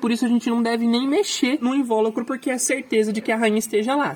por isso a gente não deve nem mexer no invólucro, porque é certeza de que a rainha esteja lá.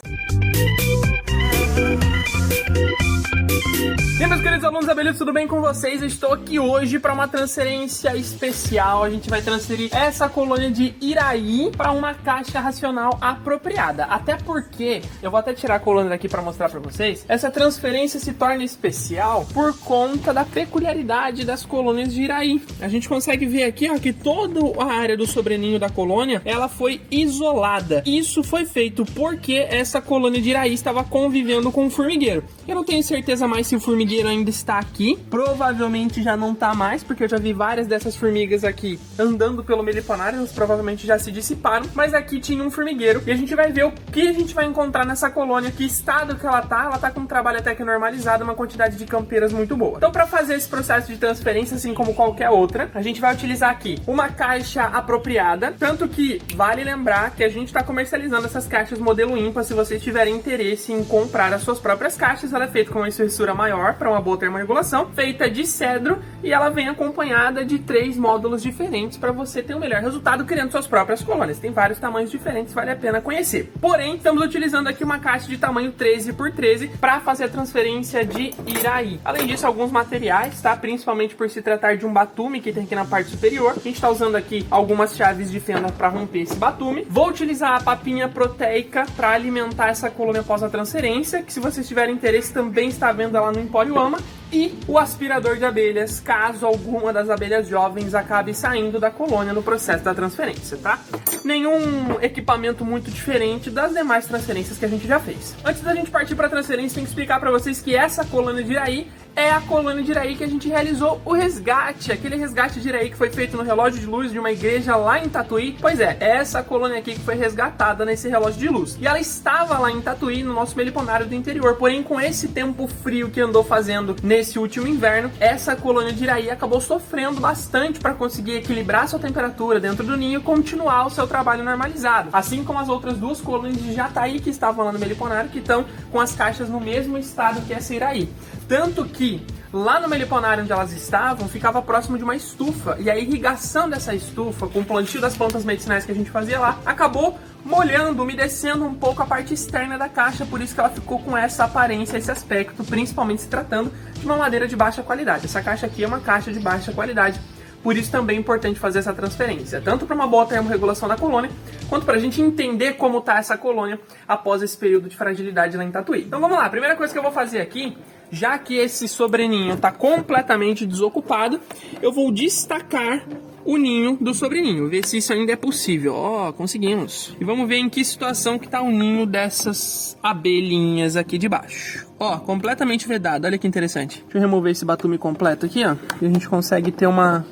E aí, meus queridos alunos abelhudos, tudo bem com vocês? Eu estou aqui hoje para uma transferência especial. A gente vai transferir essa colônia de Iraí para uma caixa racional apropriada. Até porque, eu vou até tirar a colônia daqui para mostrar para vocês, essa transferência se torna especial por conta da peculiaridade das colônias de Iraí. A gente consegue ver aqui, ó, que toda a área do sobreninho da colônia, ela foi isolada. Isso foi feito porque essa colônia de Iraí estava convivendo com o formigueiro. Eu não tenho certeza mais se o formigueiro ainda está aqui, provavelmente já não está mais, porque eu já vi várias dessas formigas aqui andando pelo meliponário, elas provavelmente já se dissiparam, mas aqui tinha um formigueiro, e a gente vai ver o que a gente vai encontrar nessa colônia, que estado que ela tá com um trabalho até que normalizado, uma quantidade de campeiras muito boa. Então, para fazer esse processo de transferência, assim como qualquer outra, a gente vai utilizar aqui uma caixa apropriada, tanto que vale lembrar que a gente está comercializando essas caixas modelo ímpar. Se vocês tiverem interesse em comprar as suas próprias caixas, ela é feita com uma espessura maior, para uma boa termorregulação, feita de cedro, e ela vem acompanhada de 3 módulos diferentes para você ter um melhor resultado criando suas próprias colônias. Tem vários tamanhos diferentes, vale a pena conhecer. Porém, estamos utilizando aqui uma caixa de tamanho 13 por 13 para fazer a transferência de Iraí. Além disso, alguns materiais, tá? Principalmente por se tratar de um batume que tem aqui na parte superior. A gente está usando aqui algumas chaves de fenda para romper esse batume. Vou utilizar a papinha proteica para alimentar essa colônia após a transferência, que se vocês tiverem interesse também está vendo ela no Empório Ama, e o aspirador de abelhas, caso alguma das abelhas jovens acabe saindo da colônia no processo da transferência, tá? Nenhum equipamento muito diferente das demais transferências que a gente já fez. Antes da gente partir para a transferência, tem que explicar para vocês que essa colônia de Iraí é a colônia de Iraí que a gente realizou o resgate, aquele resgate de Iraí que foi feito no relógio de luz de uma igreja lá em Tatuí. Pois é, essa colônia aqui que foi resgatada nesse relógio de luz. E ela estava lá em Tatuí, no nosso meliponário do interior. Porém, com esse tempo frio que andou fazendo nesse último inverno, essa colônia de Iraí acabou sofrendo bastante para conseguir equilibrar sua temperatura dentro do ninho e continuar o seu trabalho normalizado. Assim como as outras 2 colônias de Jataí que estavam lá no meliponário, que estão com as caixas no mesmo estado que essa Iraí. Tanto que lá no meliponário onde elas estavam, ficava próximo de uma estufa, e a irrigação dessa estufa, com o plantio das plantas medicinais que a gente fazia lá, acabou molhando, umedecendo um pouco a parte externa da caixa, por isso que ela ficou com essa aparência, esse aspecto, principalmente se tratando de uma madeira de baixa qualidade. Essa caixa aqui é uma caixa de baixa qualidade, por isso também é importante fazer essa transferência, tanto para uma boa termorregulação da colônia, quanto para a gente entender como está essa colônia após esse período de fragilidade lá em Tatuí. Então vamos lá, a primeira coisa que eu vou fazer aqui, já que esse sobreninho está completamente desocupado, eu vou destacar o ninho do sobreninho, ver se isso ainda é possível. Ó, conseguimos. E vamos ver em que situação que tá o ninho dessas abelhinhas aqui de baixo. Ó, completamente vedado, olha que interessante. Deixa eu remover esse batume completo aqui, ó, e a gente consegue ter uma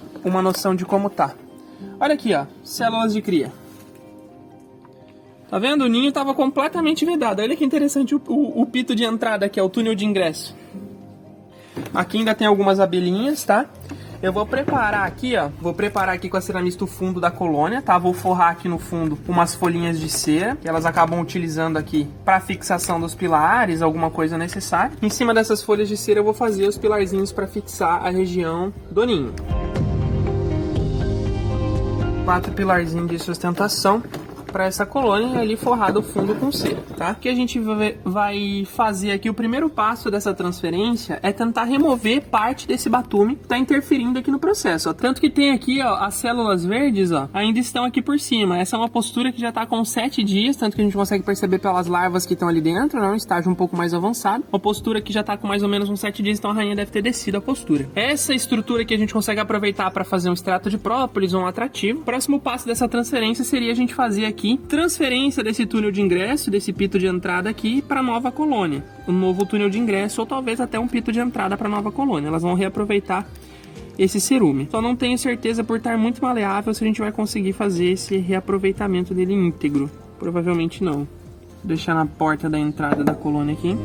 noção de como tá. Olha aqui, ó, células de cria. Tá vendo? O ninho estava completamente vedado. Olha que interessante o pito de entrada aqui, é o túnel de ingresso. Aqui ainda tem algumas abelhinhas, tá? Eu vou preparar aqui, ó. Vou preparar aqui com a ceramista o fundo da colônia, tá? Vou forrar aqui no fundo umas folhinhas de cera, que elas acabam utilizando aqui para fixação dos pilares, alguma coisa necessária. Em cima dessas folhas de cera eu vou fazer os pilarzinhos para fixar a região do ninho. 4 pilarzinhos de sustentação para essa colônia, ali forrado o fundo com cera, tá? O que a gente vai fazer aqui, o primeiro passo dessa transferência é tentar remover parte desse batume que tá interferindo aqui no processo, ó. Tanto que tem aqui, ó, as células verdes, ó, ainda estão aqui por cima. Essa é uma postura que já tá com 7 dias, tanto que a gente consegue perceber pelas larvas que estão ali dentro, né? Um estágio um pouco mais avançado. Uma postura que já tá com mais ou menos uns 7 dias, então a rainha deve ter descido a postura. Essa estrutura que a gente consegue aproveitar para fazer um extrato de própolis ou um atrativo. O próximo passo dessa transferência seria a gente fazer aqui transferência desse túnel de ingresso, desse pito de entrada aqui para a nova colônia, um novo túnel de ingresso ou talvez até um pito de entrada para a nova colônia. Elas vão reaproveitar esse cerume. Só não tenho certeza, por estar muito maleável, se a gente vai conseguir fazer esse reaproveitamento dele íntegro. Provavelmente não. Vou deixar na porta da entrada da colônia aqui.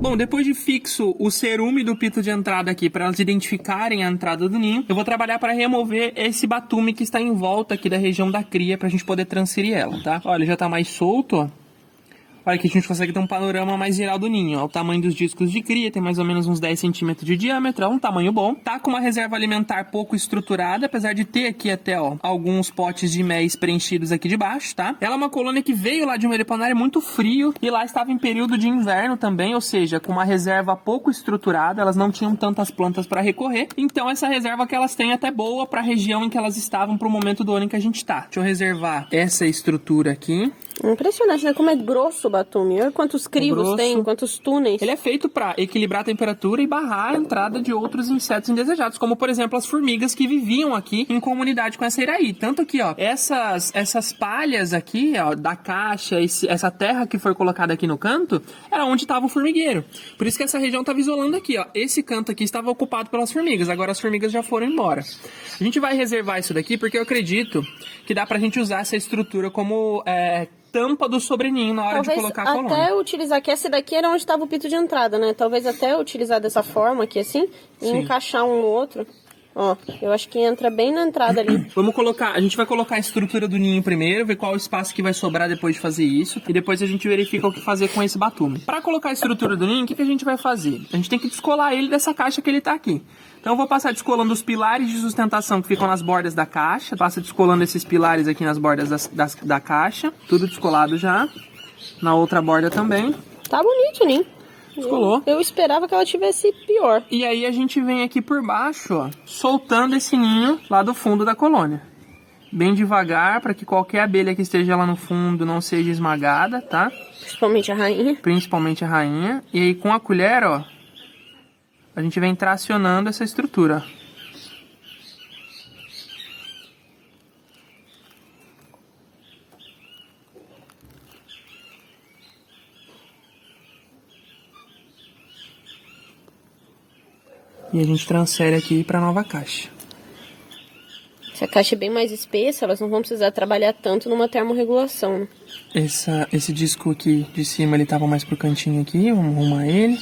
Bom, depois de fixo o cerume do pito de entrada aqui para elas identificarem a entrada do ninho, eu vou trabalhar para remover esse batume que está em volta aqui da região da cria para a gente poder transferir ela, tá? Olha, já está mais solto, ó. Olha que a gente consegue ter um panorama mais geral do ninho. Ó, o tamanho dos discos de cria tem mais ou menos uns 10 centímetros de diâmetro, é um tamanho bom. Tá com uma reserva alimentar pouco estruturada, apesar de ter aqui até, ó, alguns potes de mel preenchidos aqui de baixo, tá? Ela é uma colônia que veio lá de um heliponário muito frio e lá estava em período de inverno também, ou seja, com uma reserva pouco estruturada, elas não tinham tantas plantas para recorrer. Então essa reserva que elas têm é até boa para a região em que elas estavam pro momento do ano em que a gente tá. Deixa eu reservar essa estrutura aqui. Impressionante, né? Como é grosso o batume. Olha quantos crivos tem, quantos túneis. Ele é feito para equilibrar a temperatura e barrar a entrada de outros insetos indesejados, como por exemplo as formigas que viviam aqui em comunidade com essa iraí. Tanto que, ó, essas palhas aqui, ó, da caixa, essa terra que foi colocada aqui no canto, era onde estava o formigueiro. Por isso que essa região estava isolando aqui, ó. Esse canto aqui estava ocupado pelas formigas, agora as formigas já foram embora. A gente vai reservar isso daqui porque eu acredito que dá pra gente usar essa estrutura como tampa do sobreninho na hora de colocar a colônia. Até utilizar, que essa daqui era onde estava o pito de entrada, né? Talvez até utilizar dessa forma aqui assim, e encaixar um no outro. Ó, eu acho que entra bem na entrada ali. Vamos colocar, a gente vai colocar a estrutura do ninho primeiro, ver qual o espaço que vai sobrar depois de fazer isso, e depois a gente verifica o que fazer com esse batume. Para colocar a estrutura do ninho, o que a gente vai fazer? A gente tem que descolar ele dessa caixa que ele tá aqui. Então eu vou passar descolando os pilares de sustentação que ficam nas bordas da caixa. Passa descolando esses pilares aqui nas bordas da caixa. Tudo descolado já. Na outra borda também. Tá bonito, né? Descolou. Eu esperava que ela tivesse pior. E aí a gente vem aqui por baixo, ó, soltando esse ninho lá do fundo da colônia. Bem devagar, para que qualquer abelha que esteja lá no fundo não seja esmagada, tá? Principalmente a rainha. Principalmente a rainha. E aí com a colher, ó, a gente vem tracionando essa estrutura. E a gente transfere aqui para a nova caixa. Se a caixa é bem mais espessa, elas não vão precisar trabalhar tanto numa termorregulação, né? Esse disco aqui de cima, ele tava mais pro cantinho aqui, vamos arrumar ele.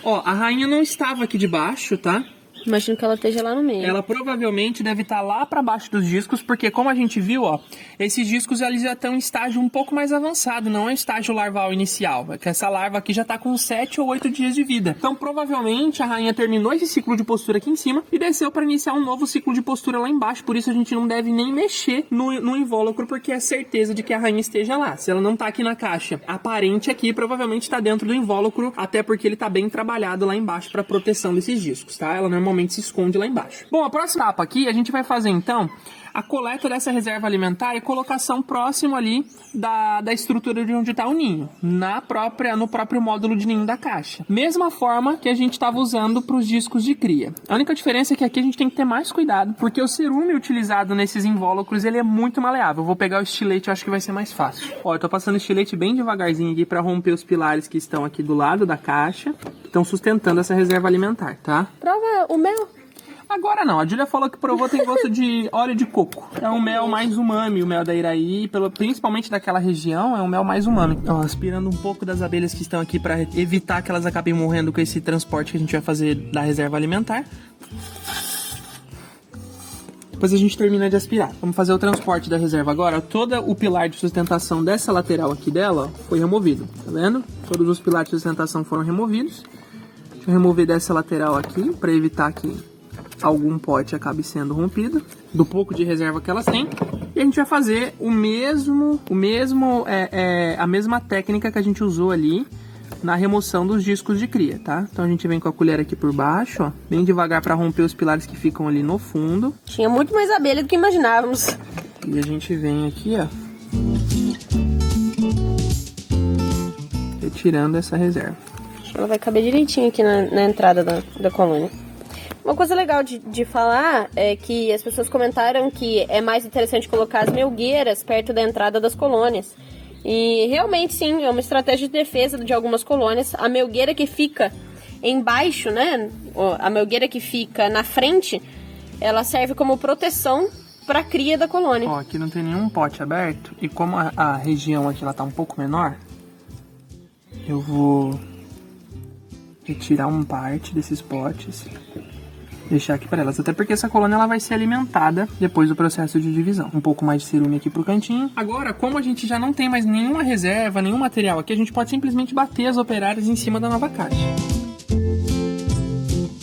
Ó, a rainha não estava aqui debaixo, tá? Imagino que ela esteja lá no meio. Ela provavelmente deve estar lá para baixo dos discos, porque como a gente viu, ó, esses discos eles já estão em estágio um pouco mais avançado, não é o estágio larval inicial, é que essa larva aqui já está com 7 ou 8 dias de vida. Então provavelmente a rainha terminou esse ciclo de postura aqui em cima e desceu para iniciar um novo ciclo de postura lá embaixo, por isso a gente não deve nem mexer no invólucro, porque é certeza de que a rainha esteja lá. Se ela não está aqui na caixa aparente aqui, provavelmente está dentro do invólucro, até porque ele está bem trabalhado lá embaixo para proteção desses discos, tá? Ela normalmente se esconde lá embaixo. Bom, a próxima etapa aqui, a gente vai fazer então a coleta dessa reserva alimentar e colocação próximo ali da estrutura de onde está o ninho, no próprio módulo de ninho da caixa. Mesma forma que a gente estava usando para os discos de cria. A única diferença é que aqui a gente tem que ter mais cuidado, porque o cerume utilizado nesses invólucros, ele é muito maleável. Eu vou pegar o estilete, eu acho que vai ser mais fácil. Ó, eu tô passando o estilete bem devagarzinho aqui para romper os pilares que estão aqui do lado da caixa, que estão sustentando essa reserva alimentar, tá? Prova o mel. Agora não, a Júlia falou que provou, tem gosto de óleo de coco. É um mel mais umami, o mel da Iraí, principalmente daquela região, é um mel mais umami. Ó, aspirando um pouco das abelhas que estão aqui para evitar que elas acabem morrendo com esse transporte que a gente vai fazer da reserva alimentar. Depois a gente termina de aspirar. Vamos fazer o transporte da reserva agora. Todo o pilar de sustentação dessa lateral aqui dela, ó, foi removido, tá vendo? Todos os pilares de sustentação foram removidos. Deixa eu remover dessa lateral aqui, para evitar que algum pote acabe sendo rompido, do pouco de reserva que elas têm, e a gente vai fazer a mesma técnica que a gente usou ali na remoção dos discos de cria, tá? Então a gente vem com a colher aqui por baixo, ó, bem devagar para romper os pilares que ficam ali no fundo. Tinha muito mais abelha do que imaginávamos. E a gente vem aqui, ó, retirando essa reserva. Ela vai caber direitinho aqui na entrada da colônia. Uma coisa legal de falar é que as pessoas comentaram que é mais interessante colocar as melgueiras perto da entrada das colônias. E realmente sim, é uma estratégia de defesa de algumas colônias. A melgueira que fica embaixo, né? A melgueira que fica na frente, ela serve como proteção para a cria da colônia. Ó, aqui não tem nenhum pote aberto. E como a região aqui ela tá um pouco menor, eu vou retirar uma parte desses potes deixar aqui para elas, até porque essa colônia ela vai ser alimentada depois do processo de divisão. Um pouco mais de cerume aqui pro cantinho. Agora, como a gente já não tem mais nenhuma reserva, nenhum material aqui, a gente pode simplesmente bater as operárias em cima da nova caixa.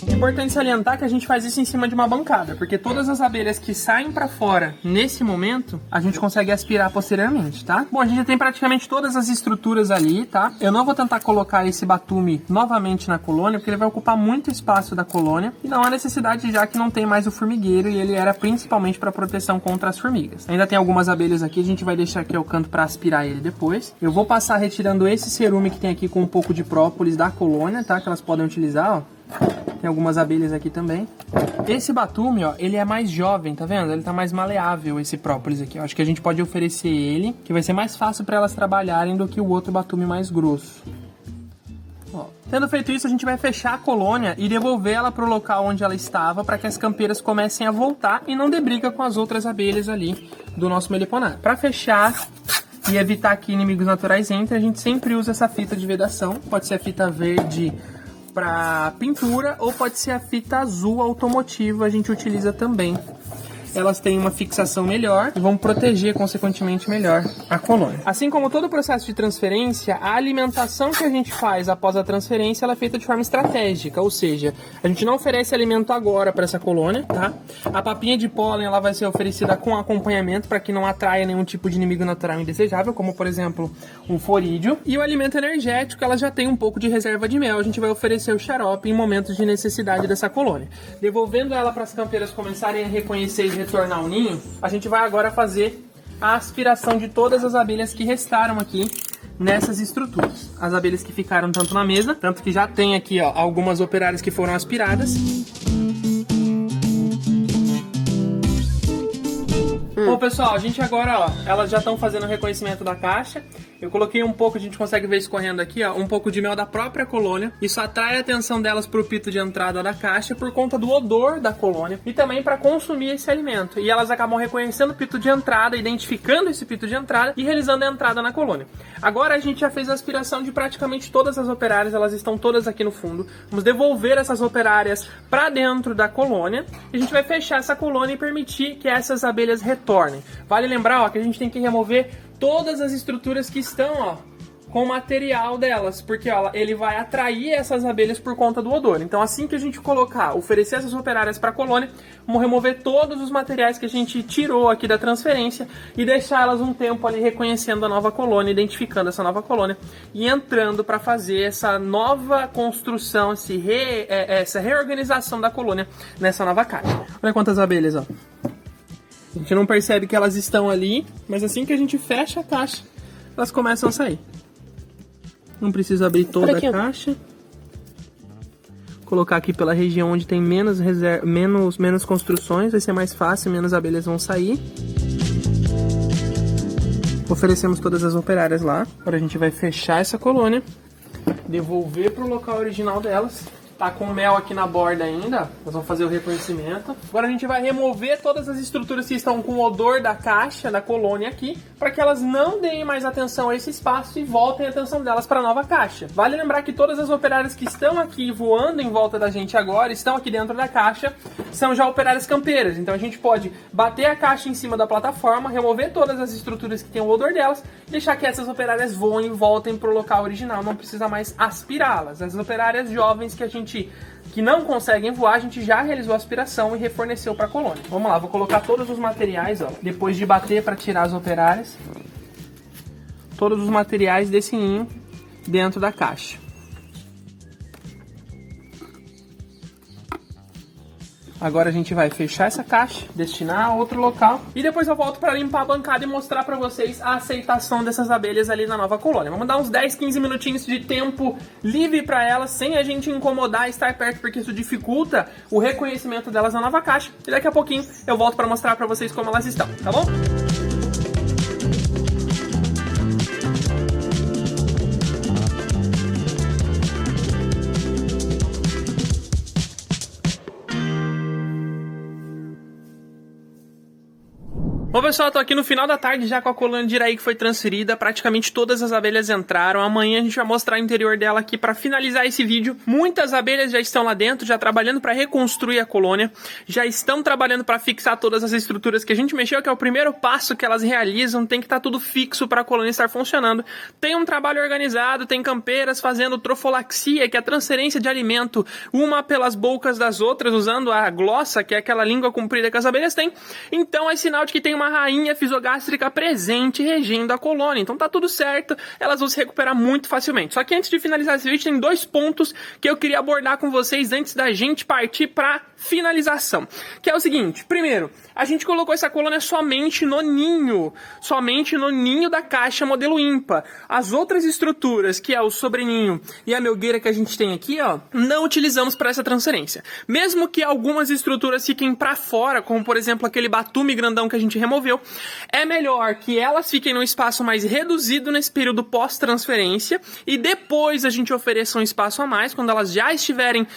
É importante salientar que a gente faz isso em cima de uma bancada, porque todas as abelhas que saem para fora nesse momento, a gente consegue aspirar posteriormente, tá? Bom, a gente já tem praticamente todas as estruturas ali, tá? Eu não vou tentar colocar esse batume novamente na colônia, porque ele vai ocupar muito espaço da colônia, e não há necessidade já que não tem mais o formigueiro, e ele era principalmente para proteção contra as formigas. Ainda tem algumas abelhas aqui, a gente vai deixar aqui ao canto para aspirar ele depois. Eu vou passar retirando esse cerume que tem aqui com um pouco de própolis da colônia, tá? Que elas podem utilizar, ó. Tem algumas abelhas aqui também. Esse batume, ó, ele é mais jovem, tá vendo? Ele tá mais maleável, esse própolis aqui. Eu acho que a gente pode oferecer ele, que vai ser mais fácil para elas trabalharem do que o outro batume mais grosso. Ó, tendo feito isso, a gente vai fechar a colônia e devolver ela pro local onde ela estava, para que as campeiras comecem a voltar e não dê briga com as outras abelhas ali do nosso meliponário. Para fechar e evitar que inimigos naturais entrem, a gente sempre usa essa fita de vedação. Pode ser a fita verde para pintura ou pode ser a fita azul automotiva, a gente utiliza também. Elas têm uma fixação melhor e vão proteger consequentemente melhor a colônia. Assim como todo o processo de transferência, a alimentação que a gente faz após a transferência ela é feita de forma estratégica, ou seja, a gente não oferece alimento agora para essa colônia, tá? A papinha de pólen ela vai ser oferecida com acompanhamento para que não atraia nenhum tipo de inimigo natural indesejável, como por exemplo um forídeo. E o alimento energético ela já tem um pouco de reserva de mel, a gente vai oferecer o xarope em momentos de necessidade dessa colônia. Devolvendo ela para as campeiras começarem a reconhecer e retornar o ninho, a gente vai agora fazer a aspiração de todas as abelhas que restaram aqui nessas estruturas. As abelhas que ficaram tanto na mesa, tanto que já tem aqui ó, algumas operárias que foram aspiradas. Bom pessoal, a gente agora, ó, elas já estão fazendo o reconhecimento da caixa. Eu coloquei um pouco, a gente consegue ver escorrendo aqui, ó, um pouco de mel da própria colônia. Isso atrai a atenção delas para o pito de entrada da caixa por conta do odor da colônia e também para consumir esse alimento. E elas acabam reconhecendo o pito de entrada, identificando esse pito de entrada e realizando a entrada na colônia. Agora a gente já fez a aspiração de praticamente todas as operárias, elas estão todas aqui no fundo. Vamos devolver essas operárias para dentro da colônia e a gente vai fechar essa colônia e permitir que essas abelhas retornem. Vale lembrar ó, que a gente tem que remover todas as estruturas que estão ó, com o material delas, porque ó, ele vai atrair essas abelhas por conta do odor. Então assim que a gente colocar, oferecer essas operárias para a colônia, vamos remover todos os materiais que a gente tirou aqui da transferência e deixar elas um tempo ali reconhecendo a nova colônia, identificando essa nova colônia e entrando para fazer essa nova construção, essa reorganização da colônia nessa nova caixa. Olha quantas abelhas, ó. A gente não percebe que elas estão ali, mas assim que a gente fecha a caixa, elas começam a sair. Não precisa abrir toda a caixa. Colocar aqui pela região onde tem menos construções, vai ser mais fácil, menos abelhas vão sair. Oferecemos todas as operárias lá. Agora a gente vai fechar essa colônia, devolver para o local original delas. Tá com mel aqui na borda ainda, nós vamos fazer o reconhecimento. Agora a gente vai remover todas as estruturas que estão com o odor da caixa, da colônia aqui, para que elas não deem mais atenção a esse espaço e voltem a atenção delas para a nova caixa. Vale lembrar que todas as operárias que estão aqui voando em volta da gente agora, estão aqui dentro da caixa, são já operárias campeiras. Então a gente pode bater a caixa em cima da plataforma, remover todas as estruturas que tem o odor delas, deixar que essas operárias voem e voltem para o local original, não precisa mais aspirá-las. As operárias jovens que não conseguem voar, a gente já realizou a aspiração e reforneceu para a colônia. Vamos lá, vou colocar todos os materiais, ó, depois de bater para tirar as operárias, todos os materiais desse ninho dentro da caixa. Agora a gente vai fechar essa caixa, destinar a outro local e depois eu volto para limpar a bancada e mostrar para vocês a aceitação dessas abelhas ali na nova colônia. Vamos dar uns 10, 15 minutinhos de tempo livre para elas, sem a gente incomodar e estar perto, porque isso dificulta o reconhecimento delas na nova caixa. E daqui a pouquinho eu volto para mostrar para vocês como elas estão, tá bom? Bom, pessoal, tô aqui no final da tarde já com a colônia de Iraí que foi transferida. Praticamente todas as abelhas entraram. Amanhã a gente vai mostrar o interior dela aqui pra finalizar esse vídeo. Muitas abelhas já estão lá dentro, já trabalhando pra reconstruir a colônia. Já estão trabalhando pra fixar todas as estruturas que a gente mexeu, que é o primeiro passo que elas realizam. Tem que estar tudo fixo pra colônia estar funcionando. Tem um trabalho organizado, tem campeiras fazendo trofolaxia, que é a transferência de alimento, uma pelas bocas das outras, usando a glossa, que é aquela língua comprida que as abelhas têm. Então é sinal de que tem uma rainha fisogástrica presente regendo a colônia. Então tá tudo certo, elas vão se recuperar muito facilmente. Só que antes de finalizar esse vídeo, tem 2 pontos que eu queria abordar com vocês antes da gente partir pra finalização. Que é o seguinte: primeiro, a gente colocou essa colônia somente no ninho da caixa modelo IMPA. As outras estruturas, que é o sobreninho e a melgueira que a gente tem aqui, ó, não utilizamos para essa transferência. Mesmo que algumas estruturas fiquem para fora, como por exemplo aquele batume grandão que a gente removeu, é melhor que elas fiquem num espaço mais reduzido nesse período pós-transferência e depois a gente ofereça um espaço a mais, quando elas já estiverem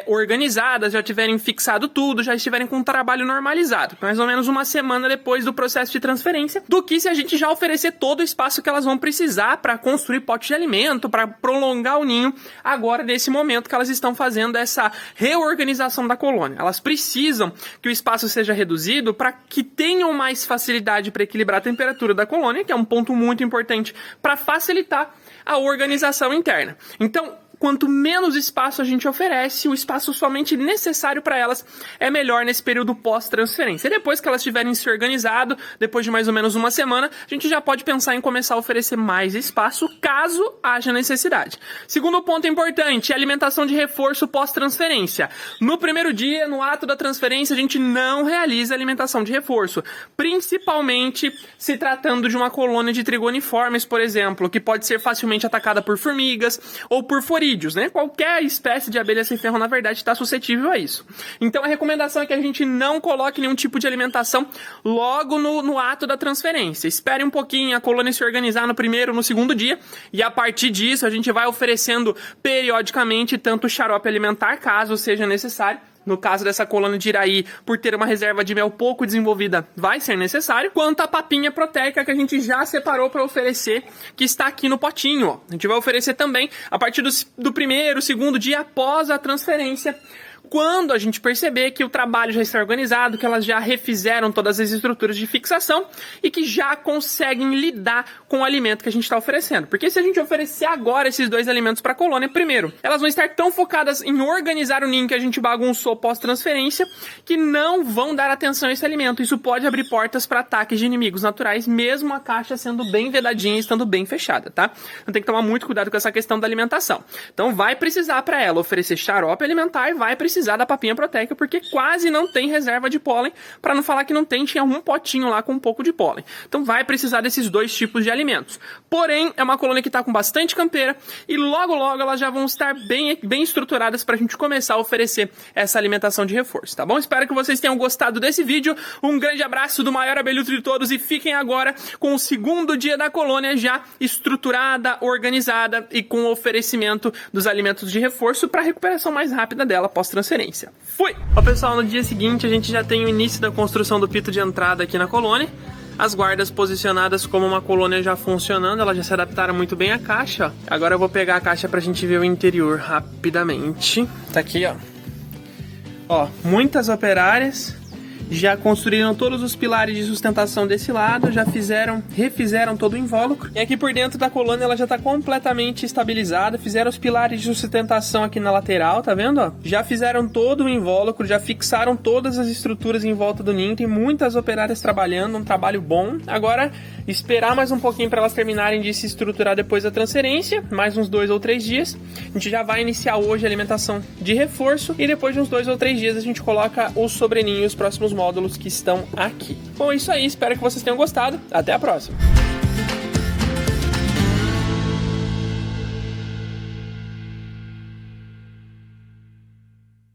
organizadas, já tiverem fixado tudo, já estiverem com um trabalho normalizado, mais ou menos uma semana depois do processo de transferência, do que se a gente já oferecer todo o espaço que elas vão precisar para construir pote de alimento, para prolongar o ninho, agora nesse momento que elas estão fazendo essa reorganização da colônia. Elas precisam que o espaço seja reduzido para que tenham mais facilidade para equilibrar a temperatura da colônia, que é um ponto muito importante para facilitar a organização interna. Então, quanto menos espaço a gente oferece, o espaço somente necessário para elas é melhor nesse período pós-transferência. E depois que elas tiverem se organizado, depois de mais ou menos uma semana, a gente já pode pensar em começar a oferecer mais espaço, caso haja necessidade. Segundo ponto importante, alimentação de reforço pós-transferência. No primeiro dia, no ato da transferência, a gente não realiza alimentação de reforço, principalmente se tratando de uma colônia de trigoniformes, por exemplo, que pode ser facilmente atacada por formigas ou por forídeos, né? Qualquer espécie de abelha sem ferro, na verdade, está suscetível a isso. Então, a recomendação é que a gente não coloque nenhum tipo de alimentação logo no ato da transferência. Espere um pouquinho a colônia se organizar no primeiro, no segundo dia, e a partir disso, a gente vai oferecendo periodicamente tanto xarope alimentar, caso seja necessário. No caso dessa colônia de Iraí, por ter uma reserva de mel pouco desenvolvida, vai ser necessário. Quanto à papinha proteica que a gente já separou para oferecer, que está aqui no potinho, ó. A gente vai oferecer também a partir do primeiro, segundo dia após a transferência, quando a gente perceber que o trabalho já está organizado, que elas já refizeram todas as estruturas de fixação e que já conseguem lidar com o alimento que a gente está oferecendo. Porque se a gente oferecer agora esses 2 alimentos para a colônia, primeiro, elas vão estar tão focadas em organizar o ninho que a gente bagunçou pós-transferência, que não vão dar atenção a esse alimento. Isso pode abrir portas para ataques de inimigos naturais, mesmo a caixa sendo bem vedadinha e estando bem fechada, tá? Então tem que tomar muito cuidado com essa questão da alimentação. Então vai precisar para ela oferecer xarope alimentar e vai precisar da papinha proteica, porque quase não tem reserva de pólen, para não falar que não tem, tinha um potinho lá com um pouco de pólen. Então vai precisar desses 2 tipos de alimentos. Porém, é uma colônia que está com bastante campeira e logo logo elas já vão estar bem estruturadas para a gente começar a oferecer essa alimentação de reforço, tá bom? Espero que vocês tenham gostado desse vídeo. Um grande abraço do maior abelhudo de todos e fiquem agora com o segundo dia da colônia já estruturada, organizada e com o oferecimento dos alimentos de reforço para a recuperação mais rápida dela pós-transferência. Fui! Ó, pessoal, no dia seguinte a gente já tem o início da construção do pito de entrada aqui na colônia. As guardas posicionadas como uma colônia já funcionando, elas já se adaptaram muito bem à caixa, ó. Agora eu vou pegar a caixa pra gente ver o interior rapidamente. Tá aqui, ó. Ó, muitas operárias já construíram todos os pilares de sustentação desse lado, já refizeram todo o invólucro. E aqui por dentro da colônia ela já está completamente estabilizada, fizeram os pilares de sustentação aqui na lateral, tá vendo? Ó? Já fizeram todo o invólucro, já fixaram todas as estruturas em volta do ninho, tem muitas operárias trabalhando, um trabalho bom. Agora, esperar mais um pouquinho para elas terminarem de se estruturar depois da transferência, mais uns 2 ou 3 dias. A gente já vai iniciar hoje a alimentação de reforço e depois de uns 2 ou 3 dias a gente coloca os sobreninhos, os próximos módulos que estão aqui. Bom, é isso aí, espero que vocês tenham gostado. Até a próxima!